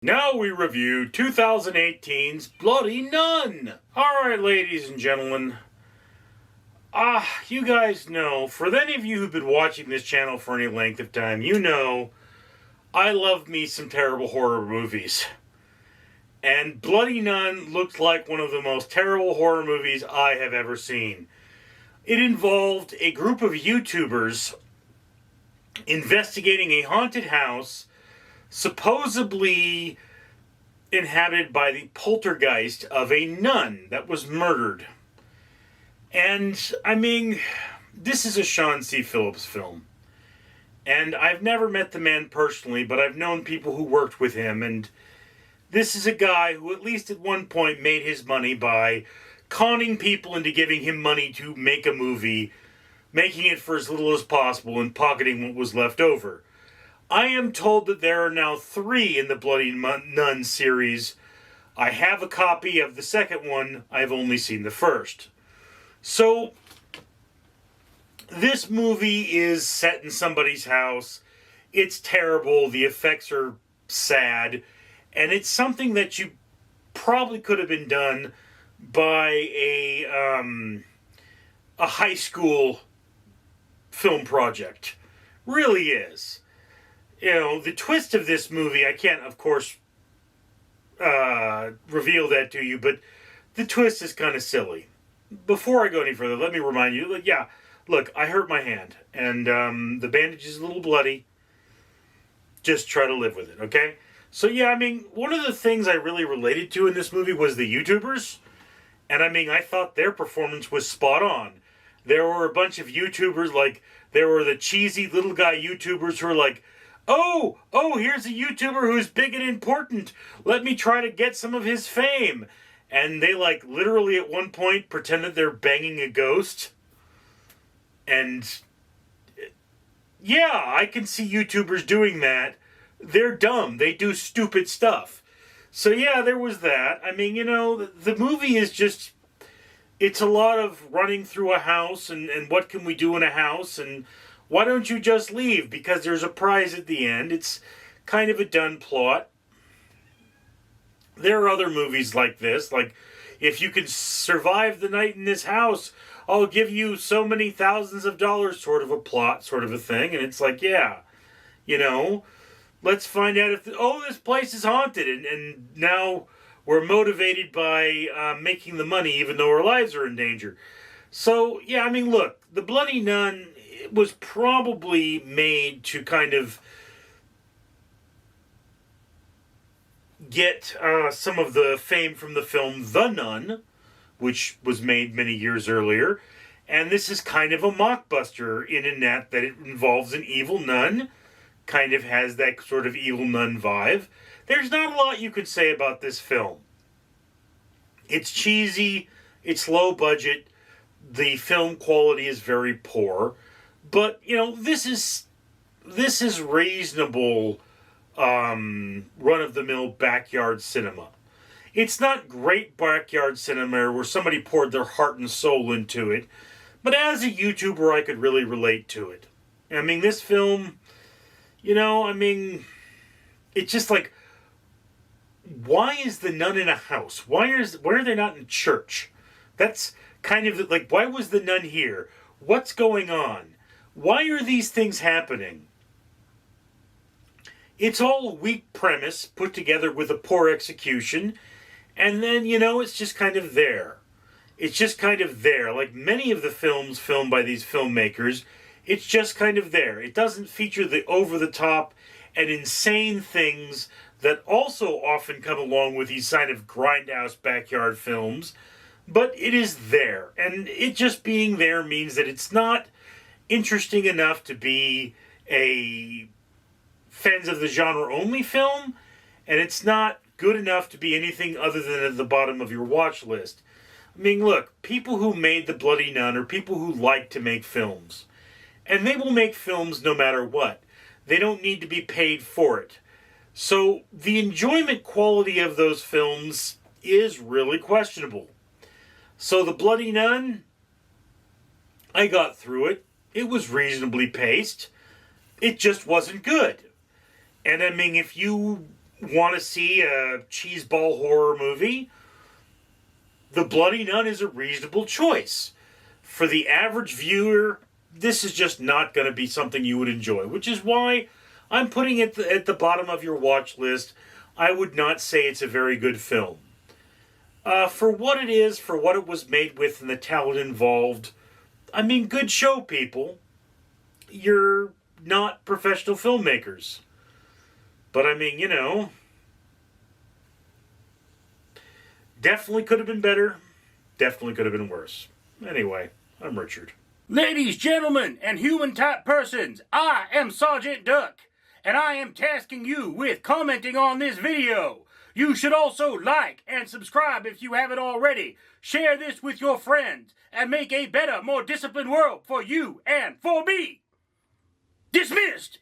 Now we review 2018's Bloody Nun. Alright, ladies and gentlemen. You guys know, for any of you who've been watching this channel for any length of time, you know I love me some terrible horror movies. And Bloody Nun looked like one of the most terrible horror movies I have ever seen. It involved a group of YouTubers investigating a haunted house supposedly inhabited by the poltergeist of a nun that was murdered. And, I mean, this is a Sean C. Phillips film. And I've never met the man personally, but I've known people who worked with him, and this is a guy who at least at one point made his money by conning people into giving him money to make a movie, making it for as little as possible and pocketing what was left over. I am told that there are now 3 in the Bloody Nun series. I have a copy of the second one. I've only seen the first. So, this movie is set in somebody's house. It's terrible. The effects are sad. And it's something that you probably could have been done by a high school film project. Really is. You know, the twist of this movie, I can't, of course, reveal that to you, but the twist is kind of silly. Before I go any further, let me remind you, look, I hurt my hand, and the bandage is a little bloody. Just try to live with it, okay? So, yeah, I mean, one of the things I really related to in this movie was the YouTubers, and I mean, I thought their performance was spot on. There were a bunch of YouTubers, like, there were the cheesy little guy YouTubers who were like, Oh, here's a YouTuber who's big and important. Let me try to get some of his fame. And they, like, literally at one point pretend that they're banging a ghost. And, yeah, I can see YouTubers doing that. They're dumb. They do stupid stuff. So, yeah, there was that. I mean, you know, the movie is just, it's a lot of running through a house and what can we do in a house and why don't you just leave? Because there's a prize at the end. It's kind of a done plot. There are other movies like this. Like, if you can survive the night in this house, I'll give you so many thousands of dollars, sort of a plot, sort of a thing. And it's like, yeah, you know, let's find out if, this place is haunted. And now we're motivated by making the money even though our lives are in danger. So, yeah, I mean, look, The Bloody Nun was probably made to kind of get some of the fame from the film The Nun, which was made many years earlier. And this is kind of a mockbuster in a net that it involves an evil nun, kind of has that sort of evil nun vibe. There's not a lot you could say about this film. It's cheesy, it's low budget, the film quality is very poor. But, you know, this is reasonable run-of-the-mill backyard cinema. It's not great backyard cinema where somebody poured their heart and soul into it, but as a YouTuber, I could really relate to it. I mean, this film, you know, I mean, it's just like, why is the nun in a house? Why are they not in church? That's kind of like, why was the nun here? What's going on? Why are these things happening? It's all a weak premise put together with a poor execution, and then, you know, it's just kind of there. It's just kind of there. Like many of the films filmed by these filmmakers, it's just kind of there. It doesn't feature the over-the-top and insane things that also often come along with these kind of grindhouse backyard films, but it is there. And it just being there means that it's not interesting enough to be a fans of the genre only film, and it's not good enough to be anything other than at the bottom of your watch list. I mean, look, people who made The Bloody Nun are people who like to make films. And they will make films no matter what. They don't need to be paid for it. So the enjoyment quality of those films is really questionable. So The Bloody Nun, I got through it. It was reasonably paced. It just wasn't good. And I mean, if you want to see a cheeseball horror movie, The Bloody Nun is a reasonable choice. For the average viewer, this is just not going to be something you would enjoy, which is why I'm putting it at the bottom of your watch list. I would not say it's a very good film. For what it is, for what it was made with and the talent involved, I mean, good show, people. You're not professional filmmakers. But I mean, you know, definitely could have been better. Definitely could have been worse. Anyway, I'm Richard. Ladies, gentlemen, and human-type persons, I am Sergeant Duck, and I am tasking you with commenting on this video. You should also like and subscribe if you haven't already. Share this with your friends, and make a better, more disciplined world for you and for me. Dismissed!